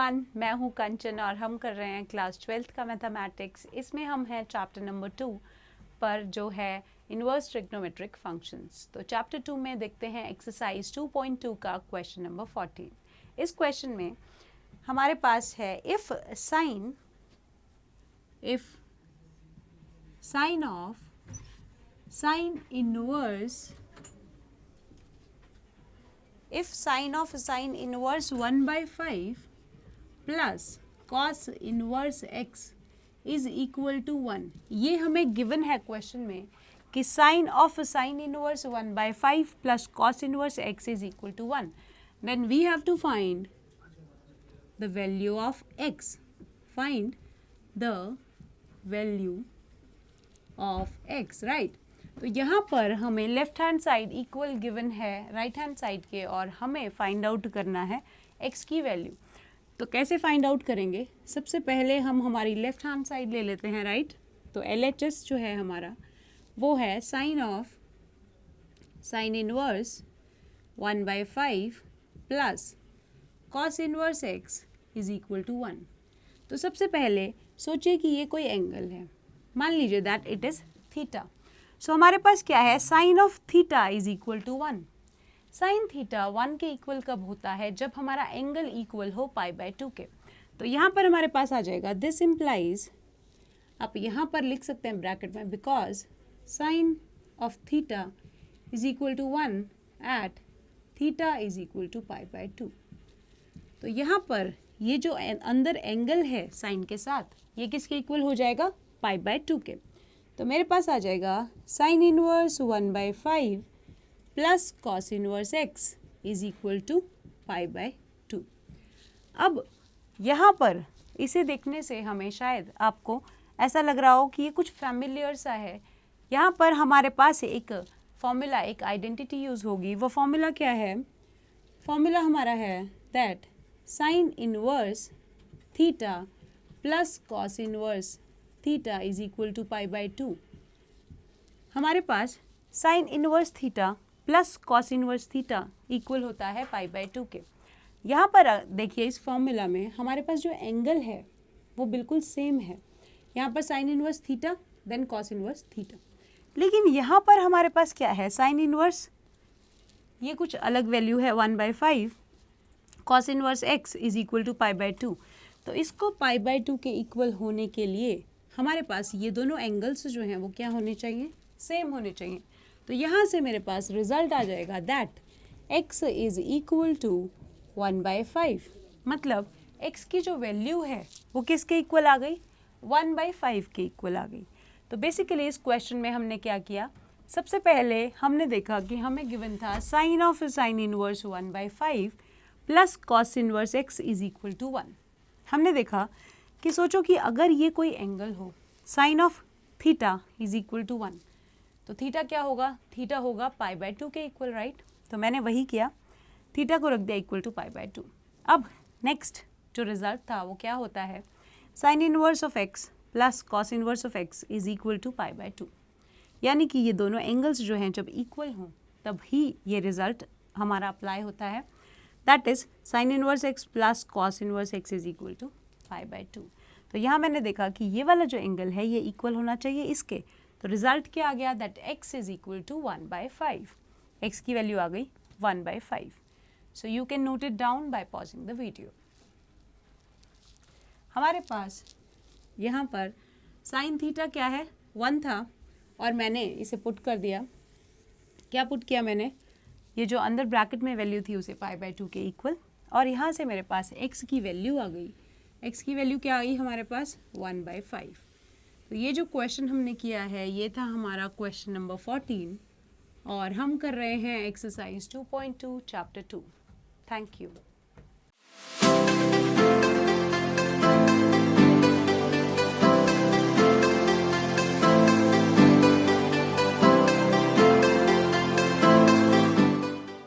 Everyone, मैं हूं कंचन और हम कर रहे हैं क्लास 12th का मैथमेटिक्स। इसमें हम हैं चैप्टर नंबर 2 पर, जो है इनवर्स ट्रिग्नोमेट्रिक फंक्शंस। तो चैप्टर 2 में देखते हैं एक्सरसाइज 2.2 का क्वेश्चन नंबर 14। इस क्वेश्चन में हमारे पास है if sine of sine inverse 1/5 plus cos inverse x is equal to 1। ये हमें गिवन है क्वेश्चन में कि sine of sine inverse 1/5 plus cos inverse x is equal to 1। Then we have to find the value of x। Find the value of x, right. तो यहाँ पर हमें left hand side equal given है right hand side के, और हमें find out करना है x की वैल्यू। तो कैसे फाइंड आउट करेंगे? सबसे पहले हम हमारी लेफ्ट हैंड साइड ले लेते हैं, राइट। तो LHS जो है हमारा वो है sine of sine inverse 1/5 plus cos inverse x is equal to 1। तो सबसे पहले सोचिए कि ये कोई एंगल है, मान लीजिए that it is theta. So हमारे पास क्या है? Sine of theta is equal to 1। Sine theta 1 के इक्वल कब होता है? जब हमारा एंगल इक्वल हो π/2 के। तो यहाँ पर हमारे पास आ जाएगा दिस इम्प्लाइज, आप यहाँ पर लिख सकते हैं ब्रैकेट में, because sine of theta is equal to 1 at theta is equal to π/2। तो यहाँ पर ये जो अंदर एंगल है साइन के साथ, ये किसके इक्वल हो जाएगा? π/2 के। तो मेरे पास आ जाएगा sine inverse 1/5 plus cos inverse x is equal to π/2। अब यहाँ पर इसे देखने से हमें शायद आपको ऐसा लग रहा हो कि ये कुछ फैमिलियर सा है। यहाँ पर हमारे पास एक फॉर्मूला, एक आइडेंटिटी यूज़ होगी। वो फॉर्मूला क्या है? फॉर्मूला हमारा है that sine inverse theta plus cos inverse theta is equal to π/2। हमारे पास sine inverse theta plus cos inverse theta equal होता है π/2 के। यहाँ पर देखिए इस फॉर्मूला में हमारे पास जो एंगल है वो बिल्कुल सेम है। यहाँ पर sine inverse theta then cos inverse theta, लेकिन यहाँ पर हमारे पास क्या है? साइन इनवर्स ये कुछ अलग वैल्यू है 1/5, cos inverse x is equal to π/2। तो इसको π/2 के इक्वल होने के लिए हमारे पास ये दोनों एंगल्स जो हैं वो क्या होने चाहिए? सेम होने चाहिए। तो यहाँ से मेरे पास रिजल्ट आ जाएगा that x is equal to 1/5। मतलब x की जो वैल्यू है वो किसके इक्वल आ गई? 1/5 के इक्वल आ गई। तो बेसिकली इस क्वेश्चन में हमने क्या किया? सबसे पहले हमने देखा कि हमें गिवन था sine of sine inverse 1/5 plus cos inverse x is equal to 1। हमने देखा कि सोचो कि अगर ये कोई एंगल हो, sine of theta is equal to 1, तो थीटा क्या होगा? थीटा होगा π/2 के इक्वल, राइट। तो मैंने वही किया, थीटा को रख दिया इक्वल टू π/2। अब नेक्स्ट जो रिजल्ट था वो क्या होता है? Sine inverse of x plus cos inverse of x is equal to π/2। यानी कि ये दोनों एंगल्स जो हैं जब इक्वल हों तब ही ये रिजल्ट हमारा अप्लाई होता है। That is sine inverse x plus cos inverse x is equal to π/2। तो यहाँ मैंने देखा कि ये वाला जो एंगल है ये इक्वल होना चाहिए इसके। तो रिजल्ट क्या आ गया? That x is equal to 1/5। x की वैल्यू आ गई 1/5। So you can note it down by pausing the video. हमारे पास यहाँ पर साइन थीटा क्या है? 1 था, और मैंने इसे पुट कर दिया। क्या पुट किया मैंने? ये जो अंदर ब्रैकेट में वैल्यू थी उसे π/2 के इक्वल, और यहाँ से मेरे पास x की वैल्यू आ गई। x की वैल्यू क्या आई हमारे पास? 1/5। तो ये जो क्वेश्चन हमने किया है ये था हमारा क्वेश्चन नंबर 14, और हम कर रहे हैं एक्सरसाइज 2.2 चैप्टर 2। Thank you.